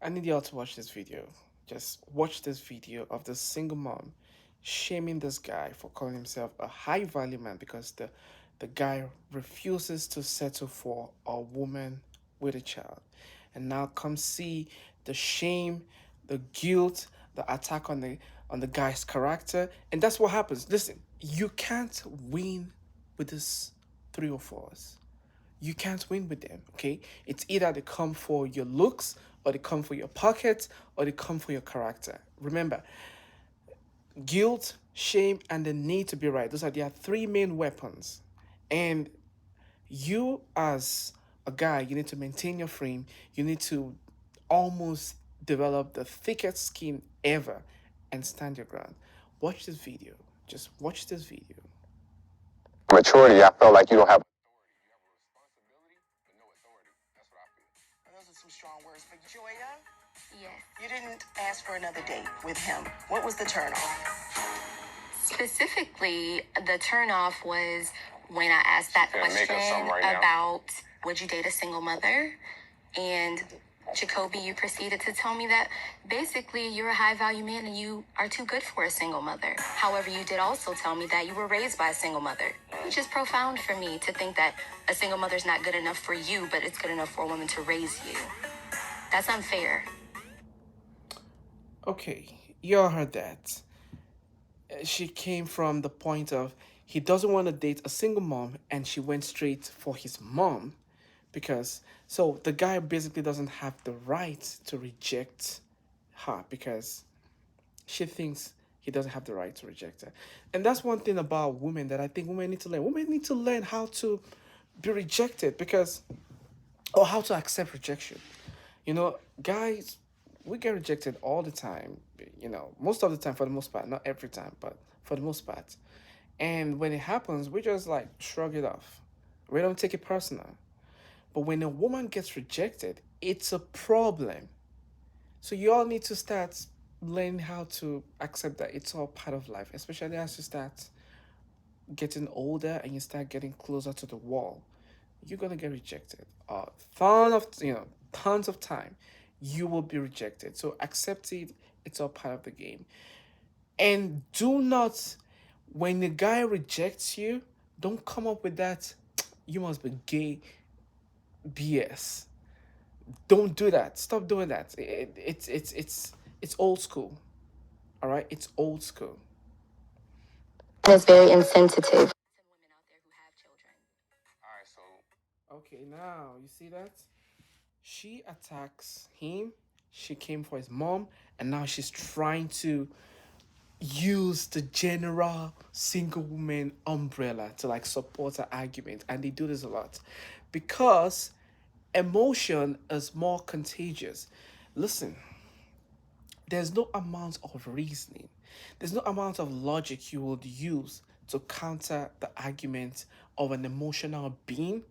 I need y'all to watch this video. Just watch this video of the single mom shaming this guy for calling himself a high value man because the guy refuses to settle for a woman with a child. And now come see the shame, the guilt, the attack on the guy's character. And that's what happens. Listen, you can't win with this three or fours. You can't win with them, okay? It's either they come for your looks, or they come for your pockets, or they come for your character. Remember, guilt, shame, and the need to be right. Those are their three main weapons. And you, as a guy, you need to maintain your frame. You need to almost develop the thickest skin ever and stand your ground. Watch this video. Just watch this video. Maturity, I felt like you don't have. Those are some strong words. Victoria? Yes. You didn't ask for another date with him. What was the turnoff? Specifically, the turnoff was when I asked that question about would you date a single mother? And Jacoby, you proceeded to tell me that basically you're a high value man and you are too good for a single mother. However, you did also tell me that you were raised by a single mother, which is profound for me to think that a single mother's not good enough for you, but it's good enough for a woman to raise you. That's unfair. Okay, y'all heard that. She came from the point of he doesn't want to date a single mom, and she went straight for his mom because so the guy basically doesn't have the right to reject her because she thinks he doesn't have the right to reject her. And that's one thing about women that I think women need to learn. Women need to learn how to be rejected because or how to accept rejection. You know, guys, we get rejected all the time, most of the time for the most part, not every time, but for the most part. And when it happens, we just like shrug it off. We don't take it personal. But when a woman gets rejected, it's a problem. So you all need to start learning how to accept that it's all part of life, especially as you start getting older and you start getting closer to the wall. You're gonna get rejected. Tons of time, you will be rejected. So accept it. It's all part of the game. And do not, when the guy rejects you, don't come up with that. You must be gay. BS. Don't do that. Stop doing that. It's old school. All right, it's old school. It's very insensitive. Okay, now you see that? She attacks him. She came for his mom, and now she's trying to use the general single woman umbrella to like support her argument. And they do this a lot because emotion is more contagious. Listen, there's no amount of reasoning, there's no amount of logic you would use to counter the argument of an emotional being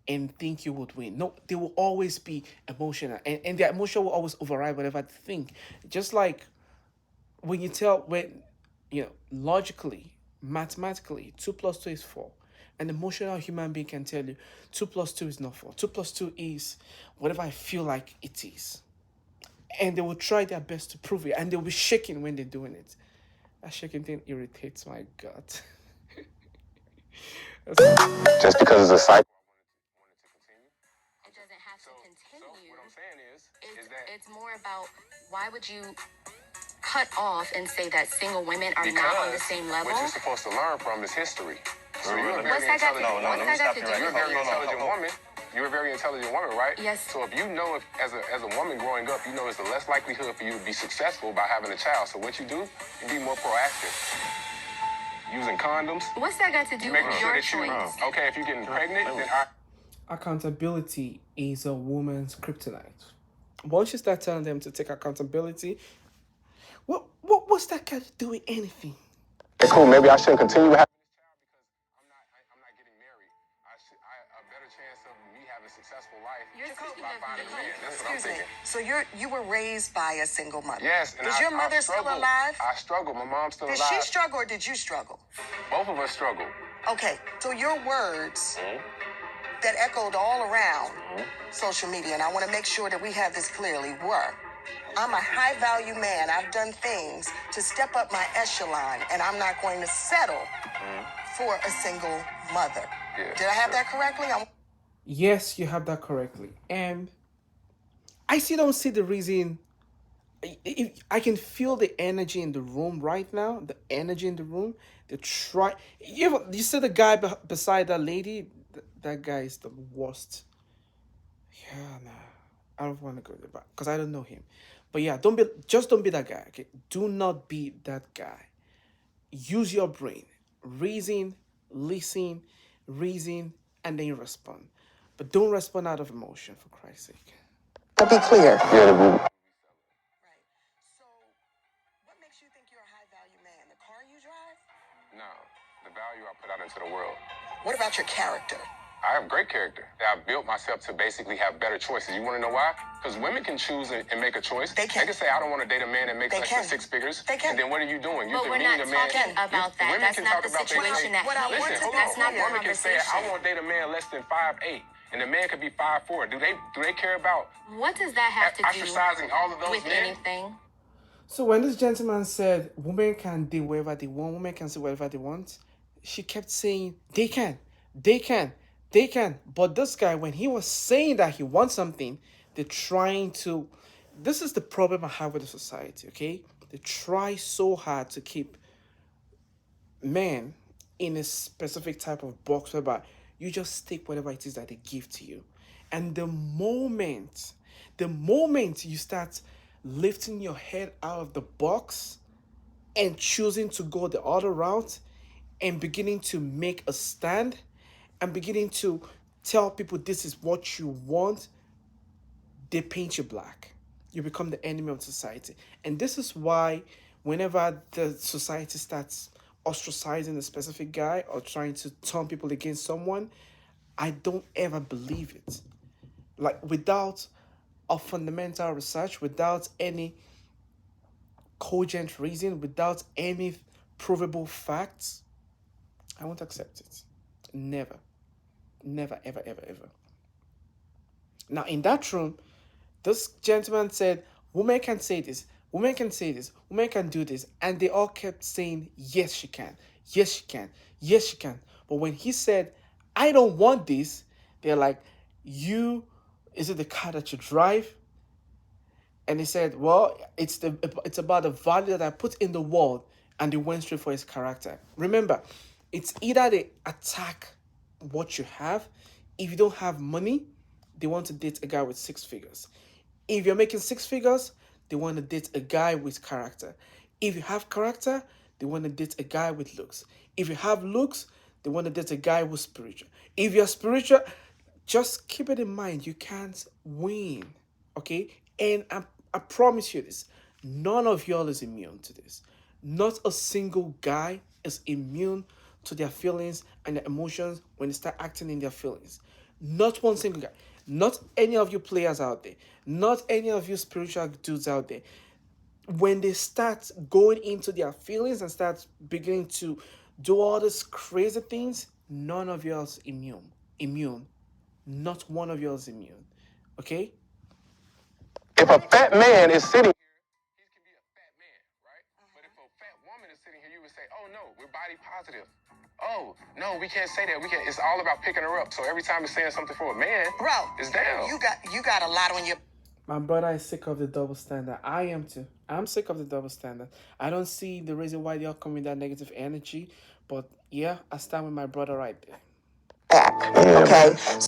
and think you would win. No, they will always be emotional, and their emotion will always override whatever they think. Just like logically, mathematically, 2 plus 2 is 4. An emotional human being can tell you 2 plus 2 is not 4. 2 plus 2 is whatever I feel like it is. And they will try their best to prove it, and they'll be shaking when they're doing it. That shaking thing irritates my gut. Just because it's a cycle. It doesn't have to continue. So what I'm saying is that it's more about why would you cut off and say that single women are not on the same level? What you're supposed to learn from is history. So you're a very intelligent woman. You're a very intelligent woman, right? Yes. So if you know, as a woman growing up, you know it's the less likelihood for you to be successful by having a child. So what you do, you be more proactive. Using condoms. What's that got to do with your choice? Okay, if you're getting pregnant, then accountability is a woman's kryptonite. Once you start telling them to take accountability, what's that got to do with anything? It's cool. Maybe I shouldn't continue having this child because I'm not getting married. A better chance of me having a successful life. That's what I'm thinking. So you were raised by a single mother. Yes. And is your mother still alive? I struggled. My mom's still alive. Did she struggle or did you struggle? Both of us struggled. Okay. So your words that echoed all around social media, and I want to make sure that we have this clearly, were, I'm a high value man. I've done things to step up my echelon, and I'm not going to settle for a single mother. Yeah, Did I have that correctly? Yes, you have that correctly. And I still don't see the reason. I can feel the energy in the room right now. The energy in the room. The try. You see the guy beside that lady. That guy is the worst. Yeah, nah. I don't want to go there because I don't know him. But yeah, don't be that guy. Okay, do not be that guy. Use your brain, reason, listen, reason, and then you respond. But don't respond out of emotion, for Christ's sake. To be clear. Yeah, Right. So, what makes you think you're a high value man? The car you drive? no, the value I put out into the world. What about your character? I have great character. I've built myself to basically have better choices. You want to know why? Because women can choose and make a choice. They can say, I don't want to date a man that makes They less can. than 6 figures. They can. And then what are you doing? But we're not talking about that. That's not the situation at hand. Listen, That's not the woman can say, conversation. I want to date a man less than 5'8", and the man could be 5'4". Do they care about What does that have to do ostracizing all of those with men? anything? So when this gentleman said women can do whatever they want, women can say whatever they want, she kept saying they can, they can, they can. But this guy, when he was saying that he wants something, they're trying to. This is the problem I have with the society. Okay, they try so hard to keep men in a specific type of box whereby you just take whatever it is that they give to you, and the moment you start lifting your head out of the box and choosing to go the other route and beginning to make a stand and beginning to tell people this is what you want, they paint you black. You become the enemy of society. And this is why whenever the society starts ostracizing a specific guy or trying to turn people against someone, I don't ever believe it. Like, without a fundamental research, without any cogent reason, without any provable facts, I won't accept it. Never. Never, ever, ever, ever. Now, in that room, this gentleman said, women can say this, women can say this, women can do this. And they all kept saying, yes, she can. Yes, she can. Yes, she can. But when he said, I don't want this, they're like, is it the car that you drive? And he said, well, it's about the value that I put in the world. And they went straight for his character. Remember, it's either they attack what you have. If you don't have money, they want to date a guy with 6 figures. If you're making 6 figures, they want to date a guy with character. If you have character, they want to date a guy with looks. If you have looks, they want to date a guy who's spiritual. If you're spiritual, just keep it in mind, you can't win, okay? And I promise you this, none of y'all is immune to this. Not a single guy is immune to their feelings and their emotions when they start acting in their feelings. Not one single guy. Not any of you players out there. Not any of you spiritual dudes out there. When they start going into their feelings and start beginning to do all these crazy things, none of you is immune. Not one of you is immune. Okay? If a fat man is sitting here, he can be a fat man, right? But if a fat woman is sitting here, you would say, oh no, we're body positive. Oh, no, we can't say that. It's all about picking her up. So every time it's saying something for a man, Bro, it's down. You got a lot on your. My brother is sick of the double standard. I am too. I'm sick of the double standard. I don't see the reason why they all come with that negative energy. But yeah, I stand with my brother right there. Okay. So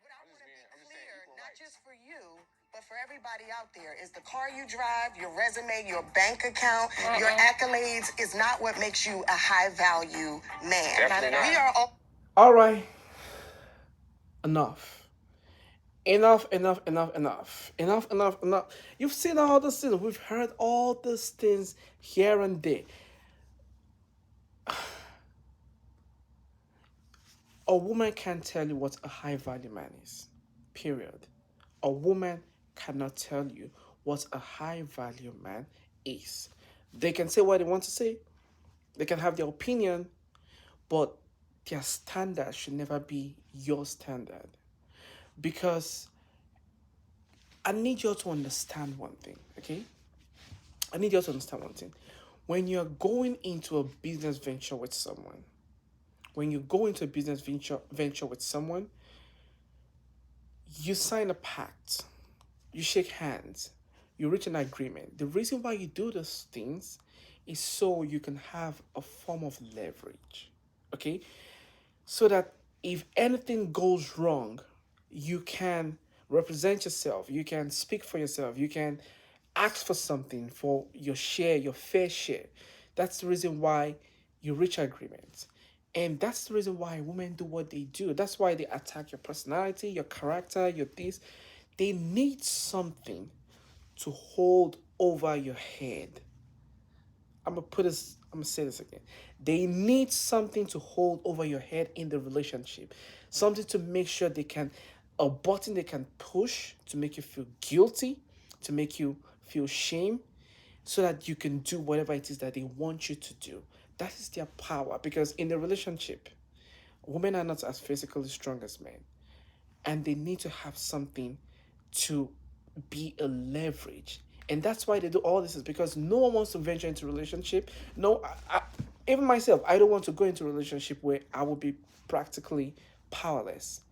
what I want to be clear, not just for you, but for everybody out there, is the car you drive, your resume, your bank account, your accolades is not what makes you a high value man. Definitely not. We are All right. Enough. Enough. You've seen all these things. We've heard all these things here and there. A woman can't tell you what a high value man is. Period. A woman cannot tell you what a high value man is. They can say what they want to say. They can have their opinion, but their standard should never be your standard. Because I need you all to understand one thing, okay? I need you all to understand one thing. When you're going into a business venture with someone, with someone, you sign a pact, you shake hands, you reach an agreement. The reason why you do those things is so you can have a form of leverage, okay? So that if anything goes wrong, you can represent yourself, you can speak for yourself, you can ask for something for your share, your fair share. That's the reason why you reach agreements. And that's the reason why women do what they do. That's why they attack your personality, your character, your this. They need something to hold over your head. I'm gonna say this again. They need something to hold over your head in the relationship. Something to make sure a button they can push to make you feel guilty, to make you feel shame, so that you can do whatever it is that they want you to do. That is their power. Because in the relationship, women are not as physically strong as men. And they need to have something to be a leverage. And that's why they do all this, is because no one wants to venture into a relationship. No, even myself, I don't want to go into a relationship where I will be practically powerless.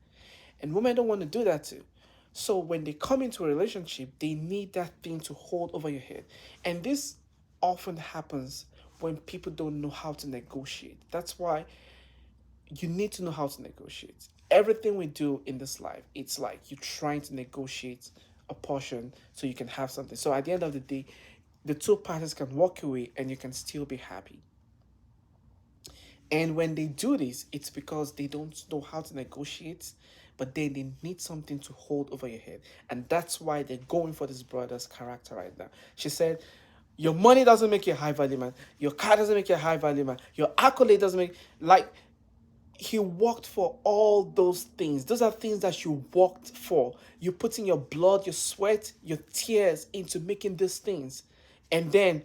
And women don't want to do that too. So when they come into a relationship, they need that thing to hold over your head. And this often happens when people don't know how to negotiate. That's why you need to know how to negotiate. Everything we do in this life, it's like you're trying to negotiate a portion so you can have something. So at the end of the day, the two parties can walk away and you can still be happy. And when they do this, it's because they don't know how to negotiate, but then they need something to hold over your head. And that's why they're going for this brother's character right now. She said, your money doesn't make you a high value man. Your car doesn't make you a high value man. Your accolade doesn't make, like, he worked for all those things. Those are things that you worked for. You put in your blood, your sweat, your tears into making these things. And then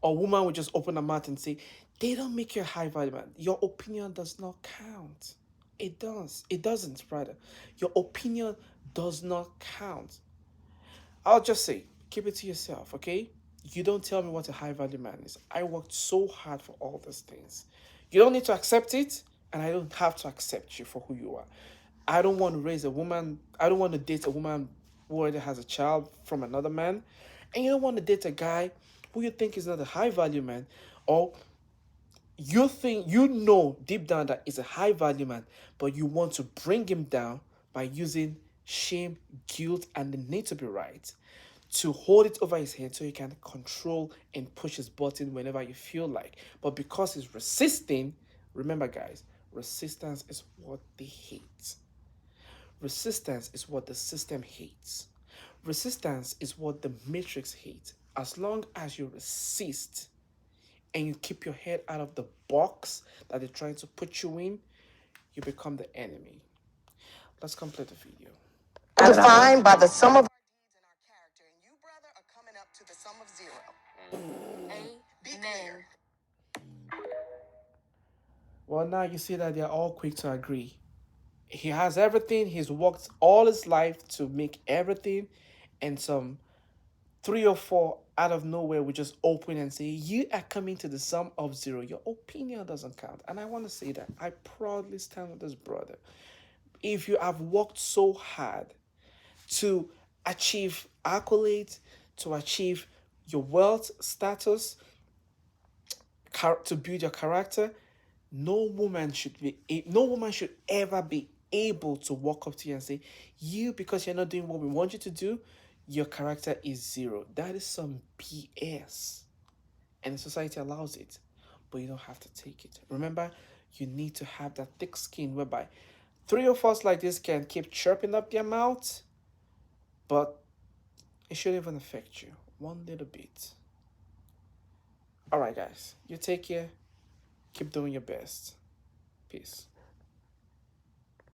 a woman would just open her mouth and say, they don't make you a high value man. Your opinion does not count. It does. It doesn't, rather. Your opinion does not count. I'll just say, keep it to yourself, okay? You don't tell me what a high value man is. I worked so hard for all these things. You don't need to accept it, and I don't have to accept you for who you are. I don't want to raise a woman. I don't want to date a woman who already has a child from another man. And you don't want to date a guy who you think is not a high value man, or you think you know deep down that is a high value man, but you want to bring him down by using shame, guilt, and the need to be right to hold it over his head so he can control and push his button whenever you feel like. But because he's resisting, remember guys, resistance is what they hate. Resistance is what the system hates. Resistance is what the matrix hates. As long as you resist and you keep your head out of the box that they're trying to put you in, you become the enemy. Let's complete the video. Defined by the sum of our deeds and our character, and you, brother, are coming up to the sum of zero. Be clear. Well, now you see that they're all quick to agree. He has everything. He's worked all his life to make everything, and some 3 or 4 out of nowhere will just open and say, you are coming to the sum of zero. Your opinion doesn't count. And I want to say that I proudly stand with this brother. If you have worked so hard to achieve accolades, to achieve your wealth status, to build your character, no woman should ever be able to walk up to you and say, you, because you're not doing what we want you to do, your character is zero. That is some BS. And society allows it, but you don't have to take it. Remember, you need to have that thick skin whereby 3 of us like this can keep chirping up their mouth, but it shouldn't even affect you one little bit. All right, guys, you take care. Keep doing your best. Peace.